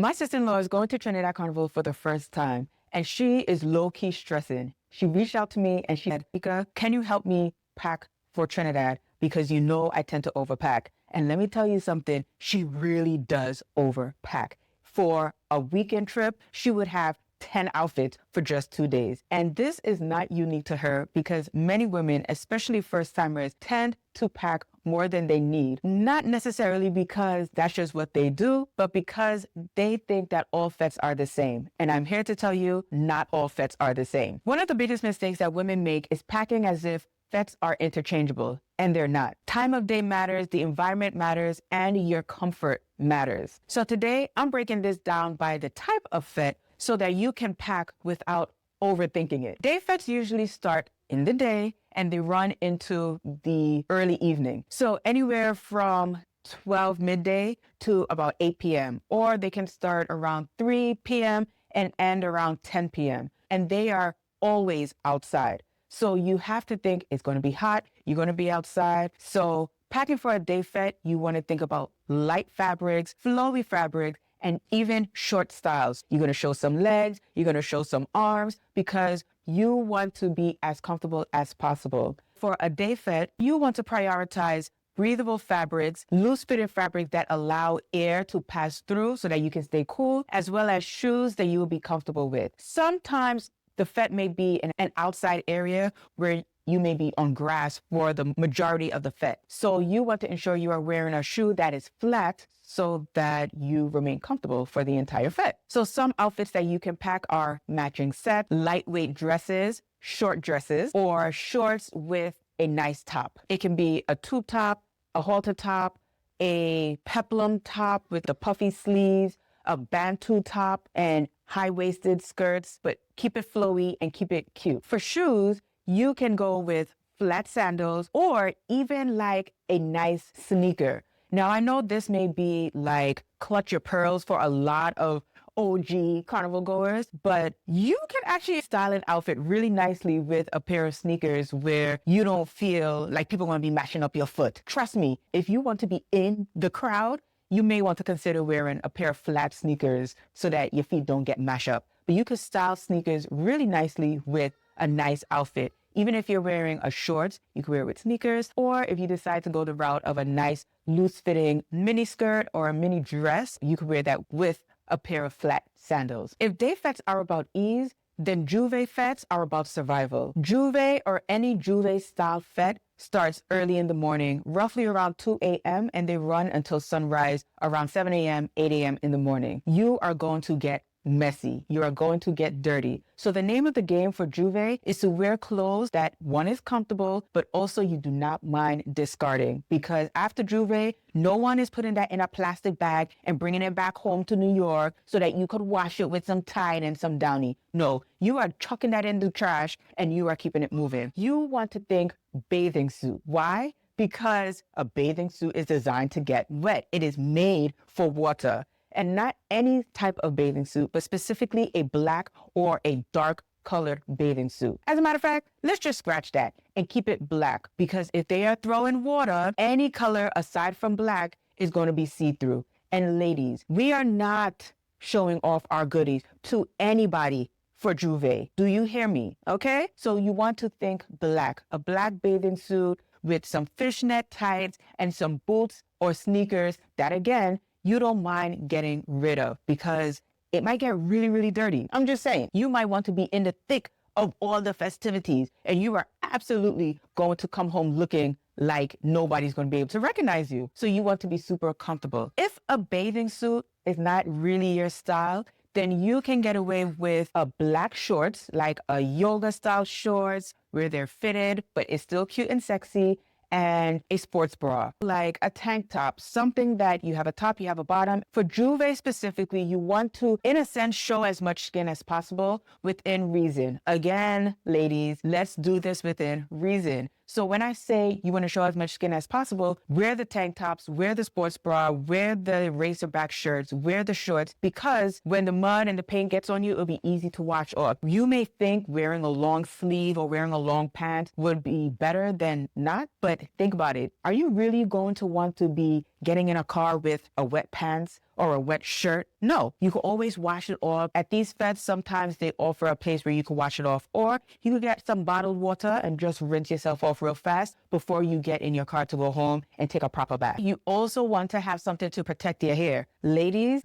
My sister-in-law is going to Trinidad Carnival for the first time, and she is low-key stressing. She reached out to me and she said, Ika, can you help me pack for Trinidad? Because you know I tend to overpack. And let me tell you something, she really does overpack. For a weekend trip, she would have 10 outfits for just 2 days. And this is not unique to her because many women, especially first-timers, tend to pack more than they need. Not necessarily because that's just what they do, but because they think that all fetes are the same. And I'm here to tell you, not all fetes are the same. One of the biggest mistakes that women make is packing as if fetes are interchangeable, and they're not. Time of day matters, the environment matters, and your comfort matters. So today, I'm breaking this down by the type of fete so that you can pack without overthinking it. Day fetes usually start in the day and they run into the early evening. So anywhere from 12 midday to about 8 p.m. Or they can start around 3 p.m. and end around 10 p.m. And they are always outside. So you have to think it's going to be hot, you're going to be outside. So packing for a day fete, you want to think about light fabrics, flowy fabrics, and even short styles. You're going to show some legs, you're going to show some arms because you want to be as comfortable as possible. For a day fete, you want to prioritize breathable fabrics, loose fitted fabrics that allow air to pass through so that you can stay cool, as well as shoes that you will be comfortable with. Sometimes the fete may be in an outside area where you may be on grass for the majority of the fete. So you want to ensure you are wearing a shoe that is flat so that you remain comfortable for the entire fete. So some outfits that you can pack are matching sets, lightweight dresses, short dresses, or shorts with a nice top. It can be a tube top, a halter top, a peplum top with the puffy sleeves, a bantu top, and high-waisted skirts, but keep it flowy and keep it cute. For shoes, you can go with flat sandals or even like a nice sneaker. Now, I know this may be like clutch your pearls for a lot of OG carnival goers, but you can actually style an outfit really nicely with a pair of sneakers where you don't feel like people are going to be mashing up your foot. Trust me, if you want to be in the crowd, you may want to consider wearing a pair of flat sneakers so that your feet don't get mashed up. But you could style sneakers really nicely with a nice outfit. Even if you're wearing a shorts, you can wear it with sneakers. Or if you decide to go the route of a nice loose-fitting mini skirt or a mini dress, you can wear that with a pair of flat sandals. If day fetes are about ease, then Juve fetes are about survival. Juve or any Juve style fete starts early in the morning, roughly around 2 a.m. and they run until sunrise around 7 a.m., 8 a.m. in the morning. You are going to get messy. You are going to get dirty. So the name of the game for Juve is to wear clothes that one is comfortable, but also you do not mind discarding. Because after Juve, no one is putting that in a plastic bag and bringing it back home to New York so that you could wash it with some Tide and some Downy. No, you are chucking that in the trash and you are keeping it moving. You want to think bathing suit. Why? Because a bathing suit is designed to get wet. It is made for water. And not any type of bathing suit, but specifically a black or a dark colored bathing suit. As a matter of fact, let's just scratch that and keep it black, because if they are throwing water, any color aside from black is going to be see-through. And ladies, we are not showing off our goodies to anybody for Juve. Do you hear me? Okay? So you want to think black, a black bathing suit with some fishnet tights and some boots or sneakers that, again, you don't mind getting rid of because it might get really, really dirty. I'm just saying, you might want to be in the thick of all the festivities and you are absolutely going to come home looking like nobody's going to be able to recognize you. So you want to be super comfortable. If a bathing suit is not really your style, then you can get away with a black shorts, like a yoga style shorts where they're fitted, but it's still cute and sexy, and a sports bra, like a tank top, something that you have a top, you have a bottom. For Juve specifically, you want to, in a sense, show as much skin as possible within reason. Again, ladies, let's do this within reason. So when I say you want to show as much skin as possible, wear the tank tops, wear the sports bra, wear the racerback shirts, wear the shorts, because when the mud and the paint gets on you, it'll be easy to wash off. You may think wearing a long sleeve or wearing a long pant would be better than not, but think about it. Are you really going to want to be getting in a car with a wet pants or a wet shirt. No, you can always wash it off. At these fetes, sometimes they offer a place where you can wash it off, or you can get some bottled water and just rinse yourself off real fast before you get in your car to go home and take a proper bath. You also want to have something to protect your hair. Ladies,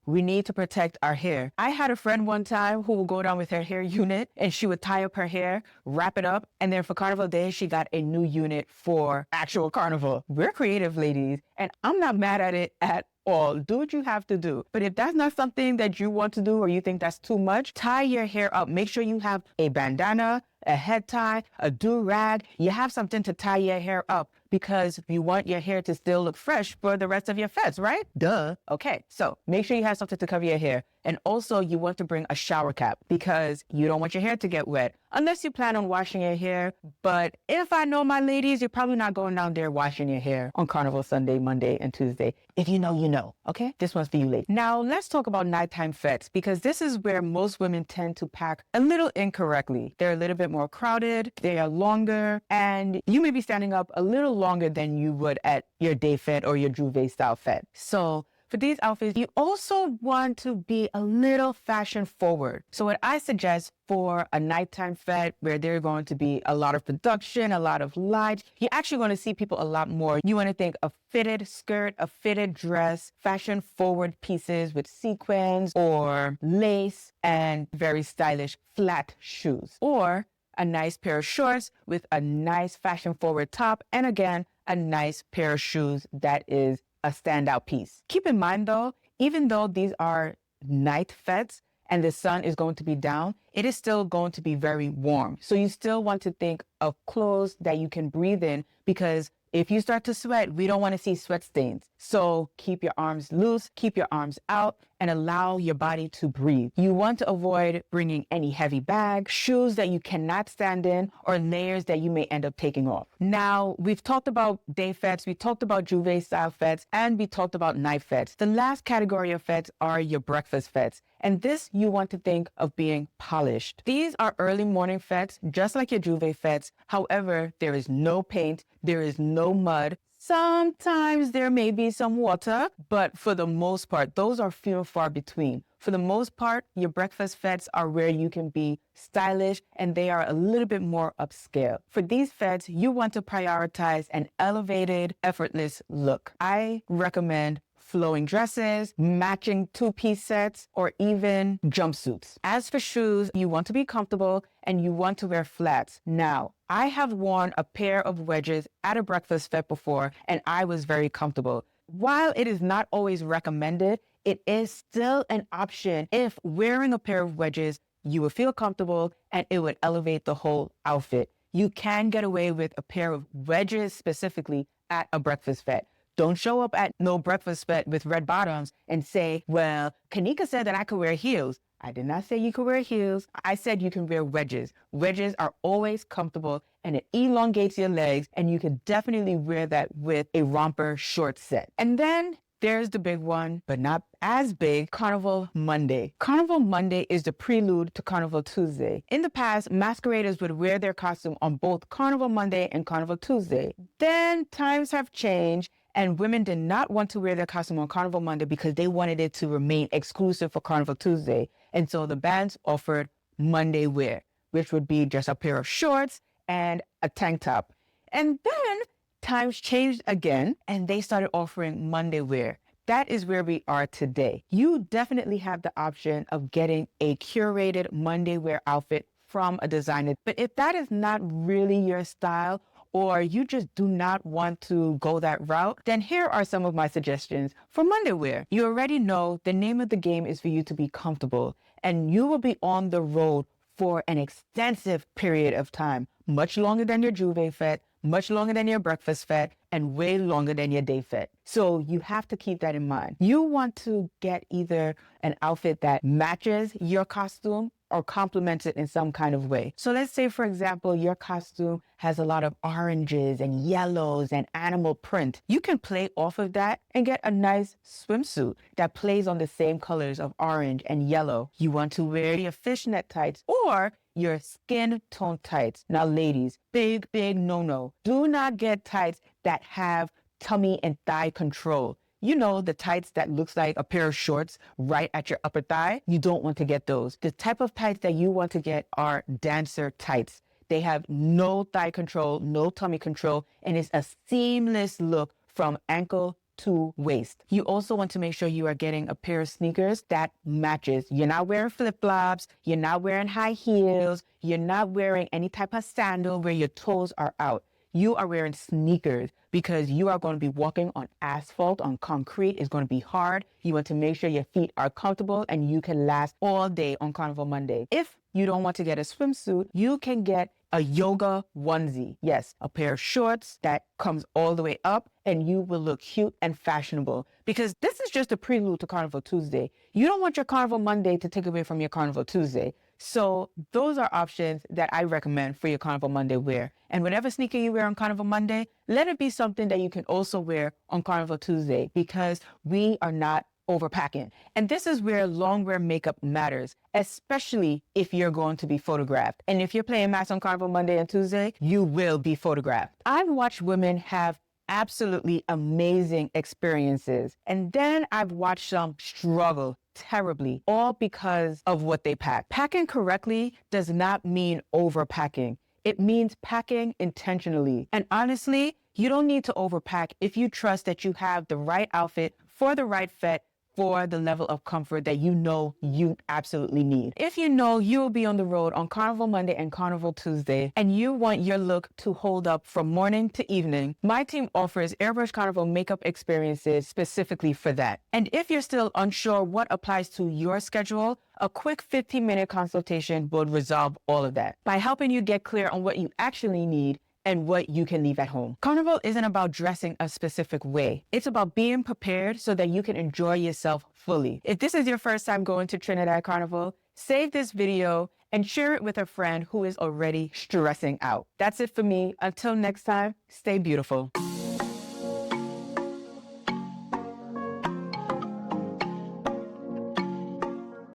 we need to protect our hair. I had a friend one time who would go down with her hair unit and she would tie up her hair, wrap it up, and then for Carnival Day, she got a new unit for actual Carnival. We're creative, ladies, and I'm not mad at it at all. Do what you have to do. But if that's not something that you want to do or you think that's too much, tie your hair up. Make sure you have a bandana, a head tie, a do-rag. You have something to tie your hair up because you want your hair to still look fresh for the rest of your fetes, right? Duh. Okay, so make sure you have something to cover your hair. And also you want to bring a shower cap because you don't want your hair to get wet unless you plan on washing your hair. But if I know my ladies, you're probably not going down there washing your hair on Carnival Sunday, Monday, and Tuesday. If you know, you know. Okay? This one's for you ladies. Now let's talk about nighttime fetes because this is where most women tend to pack a little incorrectly. They're a little bit more crowded, they are longer, and you may be standing up a little longer than you would at your day fete or your Juve style fete. So for these outfits, you also want to be a little fashion forward. So what I suggest for a nighttime fete where there's going to be a lot of production, a lot of lights, you're actually going to see people a lot more. You want to think a fitted skirt, a fitted dress, fashion forward pieces with sequins or lace and very stylish flat shoes. Or a nice pair of shorts with a nice fashion forward top. And again, a nice pair of shoes that is a standout piece. Keep in mind though, even though these are night fetes and the sun is going to be down, it is still going to be very warm. So you still want to think of clothes that you can breathe in because if you start to sweat, we don't want to see sweat stains. So keep your arms loose, keep your arms out, and allow your body to breathe. You want to avoid bringing any heavy bags, shoes that you cannot stand in, or layers that you may end up taking off. Now, we've talked about day fetes, we talked about Juve style fetes, and we talked about night fetes. The last category of fetes are your breakfast fetes. And this, you want to think of being polished. These are early morning fetes, just like your Juve fetes. However, there is no paint, there is no mud. Sometimes there may be some water, but for the most part, those are few and far between. For the most part, your breakfast fetes are where you can be stylish and they are a little bit more upscale. For these fetes, you want to prioritize an elevated, effortless look. I recommend flowing dresses, matching two-piece sets, or even jumpsuits. As for shoes, you want to be comfortable and you want to wear flats. Now, I have worn a pair of wedges at a breakfast fete before and I was very comfortable. While it is not always recommended, it is still an option if wearing a pair of wedges, you will feel comfortable and it would elevate the whole outfit. You can get away with a pair of wedges specifically at a breakfast fete. Don't show up at no breakfast fete with red bottoms and say, well, Kanika said that I could wear heels. I did not say you could wear heels. I said you can wear wedges. Wedges are always comfortable and it elongates your legs and you can definitely wear that with a romper short set. And then there's the big one, but not as big, Carnival Monday. Carnival Monday is the prelude to Carnival Tuesday. In the past, masqueraders would wear their costume on both Carnival Monday and Carnival Tuesday. Then times have changed and women did not want to wear their costume on Carnival Monday because they wanted it to remain exclusive for Carnival Tuesday. And so the bands offered Monday wear, which would be just a pair of shorts and a tank top. And then times changed again and they started offering Monday wear. That is where we are today. You definitely have the option of getting a curated Monday wear outfit from a designer. But if that is not really your style, or you just do not want to go that route, then here are some of my suggestions for Monday wear. You already know the name of the game is for you to be comfortable, and you will be on the road for an extensive period of time, much longer than your Juve fete, much longer than your breakfast fete, and way longer than your day fete. So you have to keep that in mind. You want to get either an outfit that matches your costume or complements it in some kind of way. So let's say, for example, your costume has a lot of oranges and yellows and animal print. You can play off of that and get a nice swimsuit that plays on the same colors of orange and yellow. You want to wear your fishnet tights or your skin tone tights. Now, ladies, big no-no. Do not get tights that have tummy and thigh control. You know, the tights that looks like a pair of shorts right at your upper thigh? You don't want to get those. The type of tights that you want to get are dancer tights. They have no thigh control, no tummy control, and it's a seamless look from ankle to waist. You also want to make sure you are getting a pair of sneakers that matches. You're not wearing flip-flops, you're not wearing high heels, you're not wearing any type of sandal where your toes are out. You are wearing sneakers because you are going to be walking on asphalt, on concrete. It's going to be hard. You want to make sure your feet are comfortable and you can last all day on Carnival Monday. If you don't want to get a swimsuit, you can get a yoga onesie. Yes, a pair of shorts that comes all the way up and you will look cute and fashionable because this is just a prelude to Carnival Tuesday. You don't want your Carnival Monday to take away from your Carnival Tuesday. So those are options that I recommend for your Carnival Monday wear. And whatever sneaker you wear on Carnival Monday, let it be something that you can also wear on Carnival Tuesday because we are not overpacking. And this is where long wear makeup matters, especially if you're going to be photographed. And if you're playing mass on Carnival Monday and Tuesday, you will be photographed. I've watched women have absolutely amazing experiences. And then I've watched some struggle terribly, all because of what they pack. Packing correctly does not mean overpacking. It means packing intentionally. And honestly, you don't need to overpack if you trust that you have the right outfit for the right fit for the level of comfort that you know you absolutely need. If you know you will be on the road on Carnival Monday and Carnival Tuesday, and you want your look to hold up from morning to evening, my team offers Airbrush Carnival makeup experiences specifically for that. And if you're still unsure what applies to your schedule, a quick 15-minute consultation will resolve all of that by helping you get clear on what you actually need and what you can leave at home. Carnival isn't about dressing a specific way. It's about being prepared so that you can enjoy yourself fully. If this is your first time going to Trinidad Carnival, save this video and share it with a friend who is already stressing out. That's it for me. Until next time, stay beautiful.